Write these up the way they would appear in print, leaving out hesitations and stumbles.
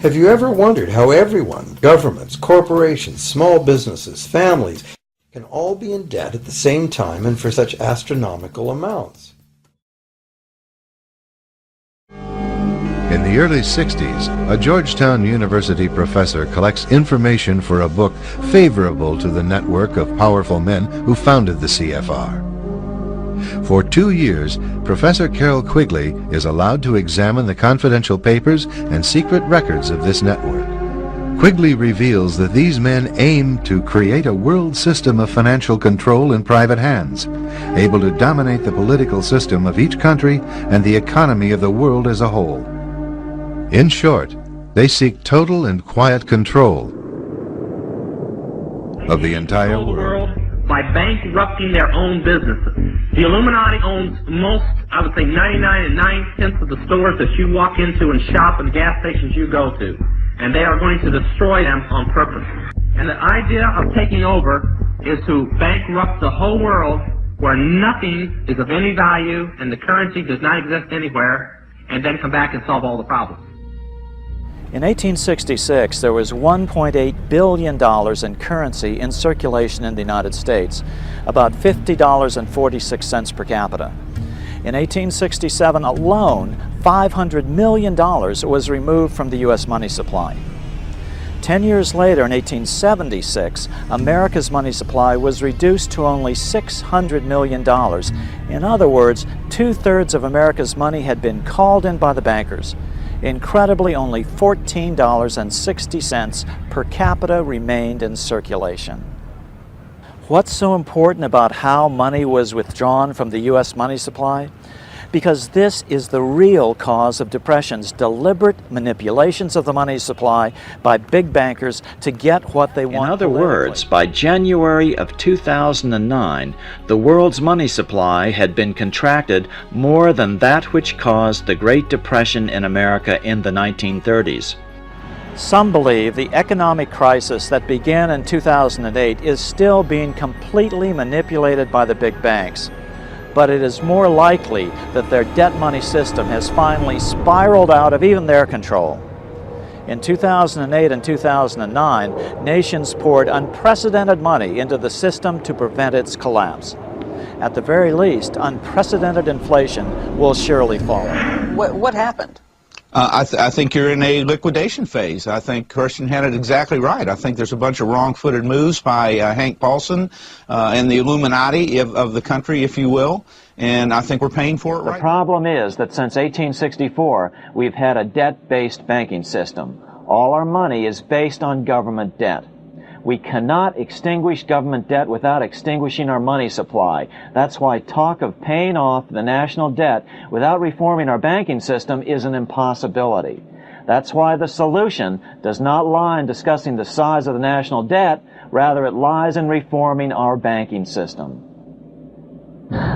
Have you ever wondered how everyone, governments, corporations, small businesses, families, can all be in debt at the same time and for such astronomical amounts? In the early 60s, a Georgetown University professor collects information for a book favorable to the network of powerful men who founded the CFR. For 2 years, Professor Carroll Quigley is allowed to examine the confidential papers and secret records of this network. Quigley reveals that these men aim to create a world system of financial control in private hands, able to dominate the political system of each country and the economy of the world as a whole. In short, they seek total and quiet control of the entire world. By bankrupting their own businesses. The Illuminati owns most, I would say 99 9/10 of the stores that you walk into and shop and gas stations you go to. And they are going to destroy them on purpose. And the idea of taking over is to bankrupt the whole world where nothing is of any value and the currency does not exist anywhere, and then come back and solve all the problems. In 1866, there was $1.8 billion in currency in circulation in the United States, about $50.46 per capita. In 1867 alone, $500 million was removed from the U.S. money supply. 10 years later, in 1876, America's money supply was reduced to only $600 million. In other words, 2/3 of America's money had been called in by the bankers. Incredibly, only $14.60 per capita remained in circulation. What's so important about how money was withdrawn from the U.S. money supply? Because this is the real cause of depressions, deliberate manipulations of the money supply by big bankers to get what they want. In other words, by January of 2009, the world's money supply had been contracted more than that which caused the Great Depression in America in the 1930s. Some believe the economic crisis that began in 2008 is still being completely manipulated by the big banks. But it is more likely that their debt money system has finally spiraled out of even their control. In 2008 and 2009, nations poured unprecedented money into the system to prevent its collapse. At the very least, unprecedented inflation will surely follow. What happened? I think you're in a liquidation phase. I think Kirsten had it exactly right. I think there's a bunch of wrong-footed moves by Hank Paulson and the Illuminati of the country, if you will, and I think we're paying for it right now. The problem is that since 1864, we've had a debt-based banking system. All our money is based on government debt. We cannot extinguish government debt without extinguishing our money supply. That's why talk of paying off the national debt without reforming our banking system is an impossibility. That's why the solution does not lie in discussing the size of the national debt, rather it lies in reforming our banking system.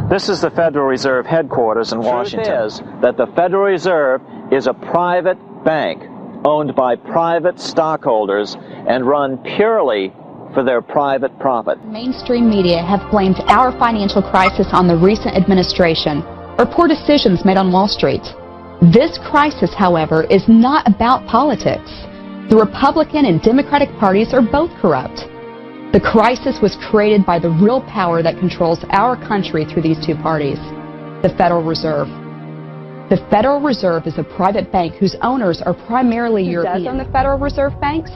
This is the Federal Reserve headquarters in Washington. The truth is that the Federal Reserve is a private bank owned by private stockholders and run purely for their private profit. Mainstream media have blamed our financial crisis on the recent administration or poor decisions made on Wall Street. This crisis, however, is not about politics. The Republican and Democratic parties are both corrupt. The crisis was created by the real power that controls our country through these two parties, the Federal Reserve. The Federal Reserve is a private bank whose owners are primarily European. Who does own the Federal Reserve banks?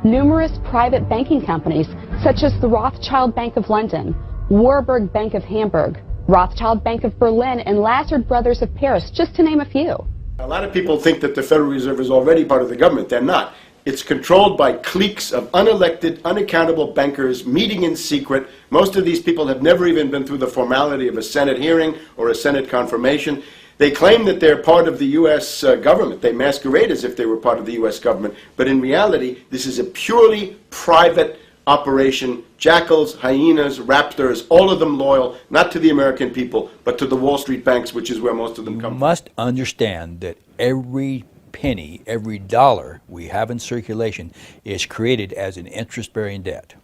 Numerous private banking companies, such as the Rothschild Bank of London, Warburg Bank of Hamburg, Rothschild Bank of Berlin, and Lazard Brothers of Paris, just to name a few. A lot of people think that the Federal Reserve is already part of the government. They're not. It's controlled by cliques of unelected, unaccountable bankers meeting in secret. Most of these people have never even been through the formality of a Senate hearing or a Senate confirmation. They claim that they're part of the U.S. government. They masquerade as if they were part of the U.S. government. But in reality, this is a purely private operation. Jackals, hyenas, raptors, all of them loyal, not to the American people, but to the Wall Street banks, which is where most of them come from. You must understand that every penny, every dollar we have in circulation is created as an interest-bearing debt.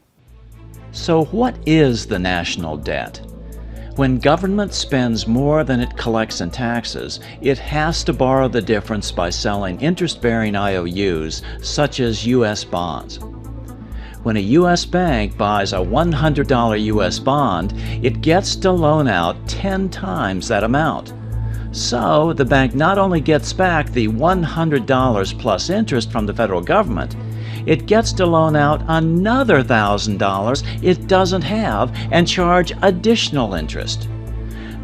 So what is the national debt? When government spends more than it collects in taxes, it has to borrow the difference by selling interest-bearing IOUs, such as U.S. bonds. When a U.S. bank buys a $100 U.S. bond, it gets to loan out 10 times that amount. So the bank not only gets back the $100 plus interest from the federal government, it gets to loan out another $1,000 it doesn't have and charge additional interest.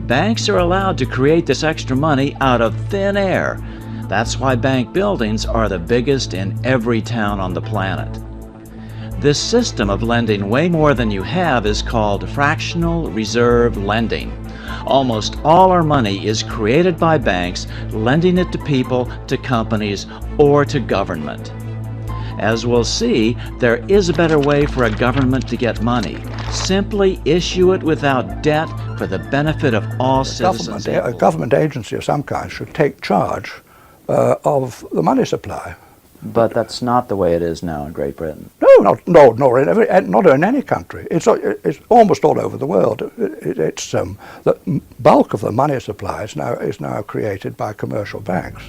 Banks are allowed to create this extra money out of thin air. That's why bank buildings are the biggest in every town on the planet. This system of lending way more than you have is called fractional reserve lending. Almost all our money is created by banks, lending it to people, to companies, or to government. As we'll see, there is a better way for a government to get money. Simply issue it without debt for the benefit of all citizens. A government agency of some kind should take charge of the money supply. But that's not the way it is now in Great Britain. No, not in any country. It's almost all over the world. The bulk of the money supply is now created by commercial banks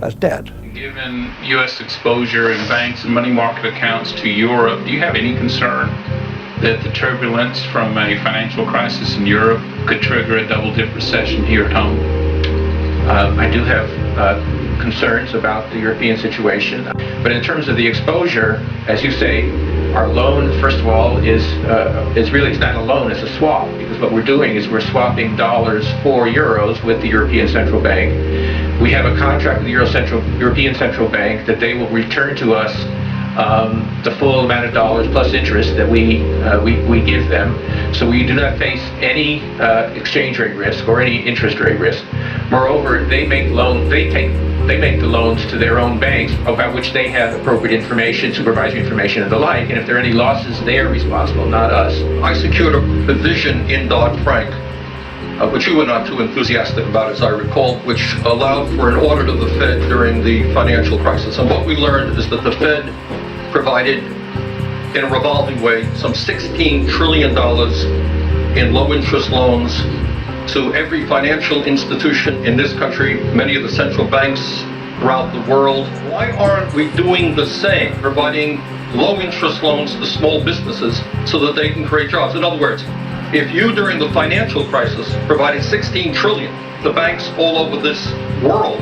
as debt. Given U.S. exposure in banks and money market accounts to Europe, do you have any concern that the turbulence from a financial crisis in Europe could trigger a double-dip recession here at home? I do have concerns about the European situation, but in terms of the exposure, as you say, our loan, first of all, is really, it's not a loan, it's a swap, because what we're doing is we're swapping dollars for euros with the European Central Bank. We have a contract with the European Central Bank that they will return to us the full amount of dollars plus interest that we give them. So we do not face any exchange rate risk or any interest rate risk. Moreover, they make the loans to their own banks about which they have appropriate information, supervisory information and the like, and if there are any losses, they are responsible, not us. I secured a provision in Dodd-Frank, which you were not too enthusiastic about, as I recall, which allowed for an audit of the Fed during the financial crisis. And what we learned is that the Fed provided, in a revolving way, some $16 trillion in low-interest loans to every financial institution in this country, many of the central banks throughout the world. Why aren't we doing the same, providing low-interest loans to small businesses so that they can create jobs? In other words, if you, during the financial crisis, provided $16 trillion to banks all over this world,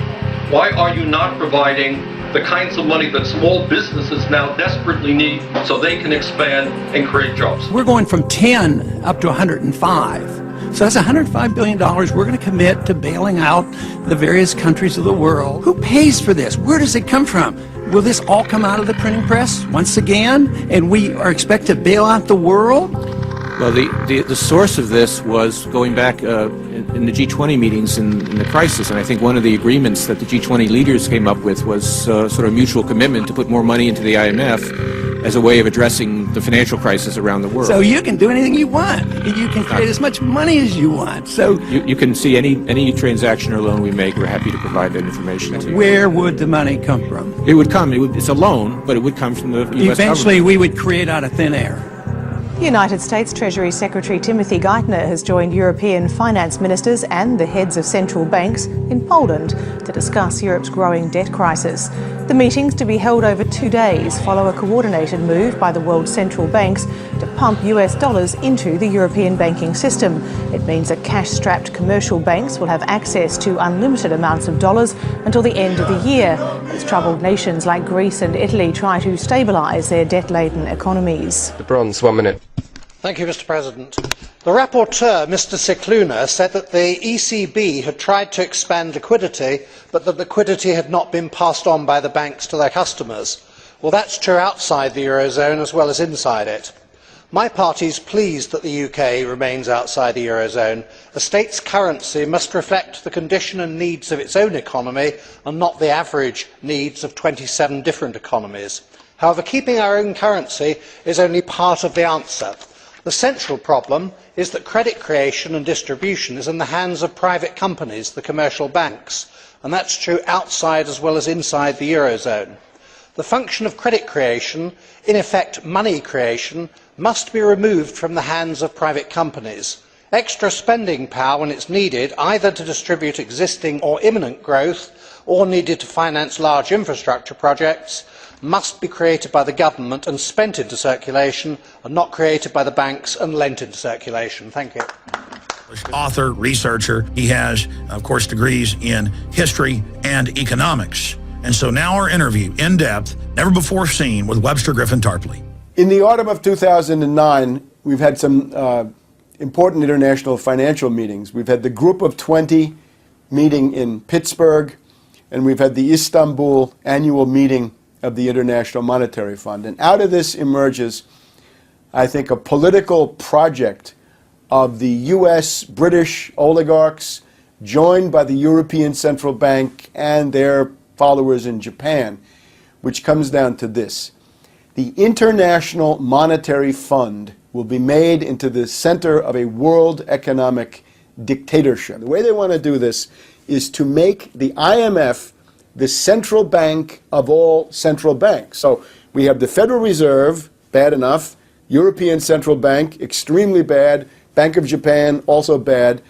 why are you not providing the kinds of money that small businesses now desperately need so they can expand and create jobs? We're going from 10 up to 105. So that's $105 billion we're going to commit to bailing out the various countries of the world. Who pays for this? Where does it come from? Will this all come out of the printing press once again, and we are expected to bail out the world? Well, the source of this was going back in the G20 meetings in the crisis, and I think one of the agreements that the G20 leaders came up with was sort of mutual commitment to put more money into the IMF as a way of addressing the financial crisis around the world. So you can do anything you want. You can create as much money as you want. So you can see any transaction or loan we make, we're happy to provide that information to you. Where would the money come from? It would come, it's a loan, but it would come from the U.S. Eventually government. we would create out of thin air. United States Treasury Secretary Timothy Geithner has joined European finance ministers and the heads of central banks in Poland to discuss Europe's growing debt crisis. The meetings, to be held over 2 days, follow a coordinated move by the world's central banks to pump US dollars into the European banking system. It means that cash-strapped commercial banks will have access to unlimited amounts of dollars until the end of the year, as troubled nations like Greece and Italy try to stabilise their debt-laden economies. The Bronze, 1 minute. Thank you, Mr. President. The rapporteur, Mr. Scicluna, said that the ECB had tried to expand liquidity, but that liquidity had not been passed on by the banks to their customers. Well, that's true outside the Eurozone as well as inside it. My party is pleased that the UK remains outside the Eurozone. A state's currency must reflect the condition and needs of its own economy and not the average needs of 27 different economies. However, keeping our own currency is only part of the answer. The central problem is that credit creation and distribution is in the hands of private companies, the commercial banks, and that's true outside as well as inside the Eurozone. The function of credit creation, in effect money creation, must be removed from the hands of private companies. extra spending power when it's needed, either to distribute existing or imminent growth, or needed to finance large infrastructure projects, must be created by the government and spent into circulation, and not created by the banks and lent into circulation. Thank you. Author, researcher. He has, of course, degrees in history and economics. And so now our interview, in depth, never before seen, with Webster Griffin Tarpley. In the autumn of 2009, we've had some important international financial meetings. We've had the Group of 20 meeting in Pittsburgh, and we've had the Istanbul annual meeting of the International Monetary Fund. And out of this emerges, I think, a political project of the US, British oligarchs, joined by the European Central Bank and their followers in Japan, which comes down to this. The International Monetary Fund will be made into the center of a world economic dictatorship. The way they want to do this is to make the IMF the central bank of all central banks. So we have the Federal Reserve, bad enough, European Central Bank, extremely bad, Bank of Japan, also bad,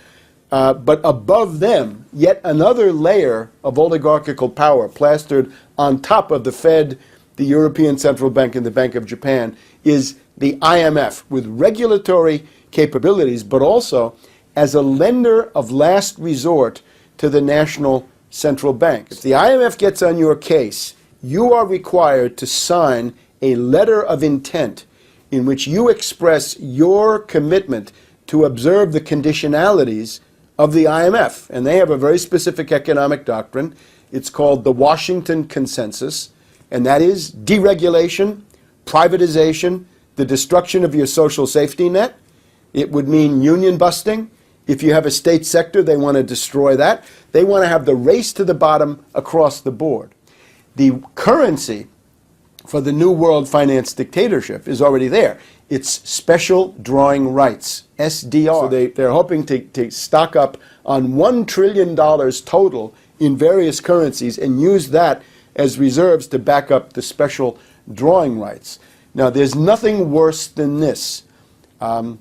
but above them, yet another layer of oligarchical power plastered on top of the Fed, the European Central Bank, and the Bank of Japan is the IMF, with regulatory capabilities, but also as a lender of last resort to the national central bank. If the IMF gets on your case, you are required to sign a letter of intent in which you express your commitment to observe the conditionalities of the IMF. And they have a very specific economic doctrine. It's called the Washington Consensus, and that is deregulation, privatization, the destruction of your social safety net. It would mean union busting. If you have a state sector, they want to destroy that. They want to have the race to the bottom across the board. The currency for the new world finance dictatorship is already there. It's special drawing rights, SDR. So they're hoping to stock up on $1 trillion total in various currencies and use that as reserves to back up the special drawing rights. Now, there's nothing worse than this. The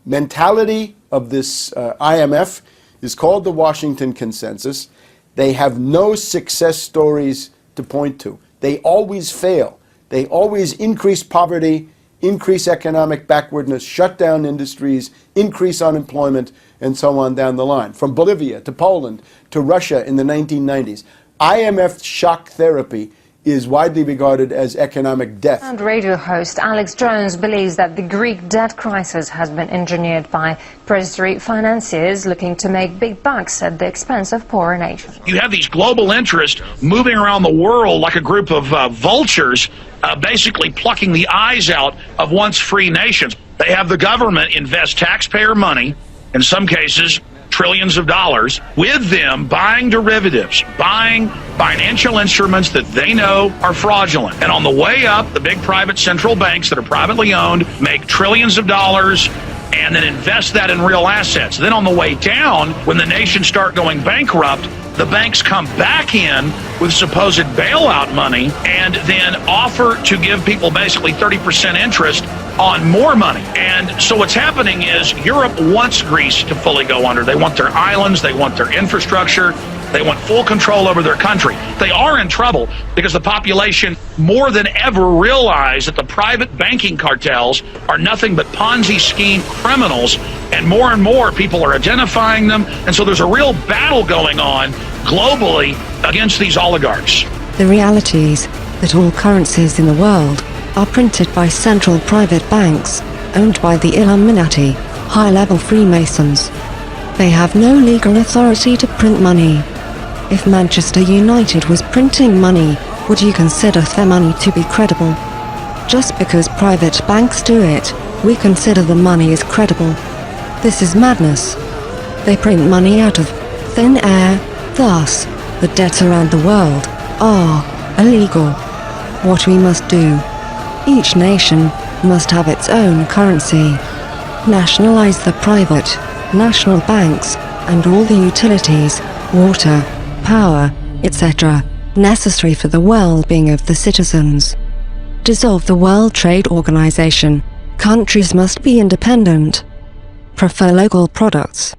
mentality of this IMF is called the Washington Consensus. They have no success stories to point to. They always fail. They always increase poverty, increase economic backwardness, shut down industries, increase unemployment, and so on down the line. From Bolivia to Poland to Russia in the 1990s. IMF shock therapy is widely regarded as economic death. And radio host Alex Jones believes that the Greek debt crisis has been engineered by predatory financiers looking to make big bucks at the expense of poorer nations. You have these global interests moving around the world like a group of vultures, basically plucking the eyes out of once free nations. They have the government invest taxpayer money, in some cases trillions of dollars, with them buying derivatives, buying financial instruments that they know are fraudulent. And on the way up, the big private central banks that are privately owned make trillions of dollars and then invest that in real assets. Then on the way down, when the nations start going bankrupt, the banks come back in with supposed bailout money and then offer to give people basically 30% interest on more money. And so what's happening is Europe wants Greece to fully go under. They want their islands, they want their infrastructure, they want full control over their country. They are in trouble because the population more than ever realize that the private banking cartels are nothing but Ponzi scheme criminals, and more people are identifying them. And so there's a real battle going on globally against these oligarchs. The reality is that all currencies in the world are printed by central private banks, owned by the Illuminati, high-level Freemasons. They have no legal authority to print money. If Manchester United was printing money, would you consider their money to be credible? Just because private banks do it, we consider the money as credible. This is madness. They print money out of thin air, thus, the debts around the world are illegal. What we must do: each nation must have its own currency. Nationalize the private, national banks, and all the utilities, water, power, etc., necessary for the well-being of the citizens. Dissolve the World Trade Organization. Countries must be independent. prefer local products.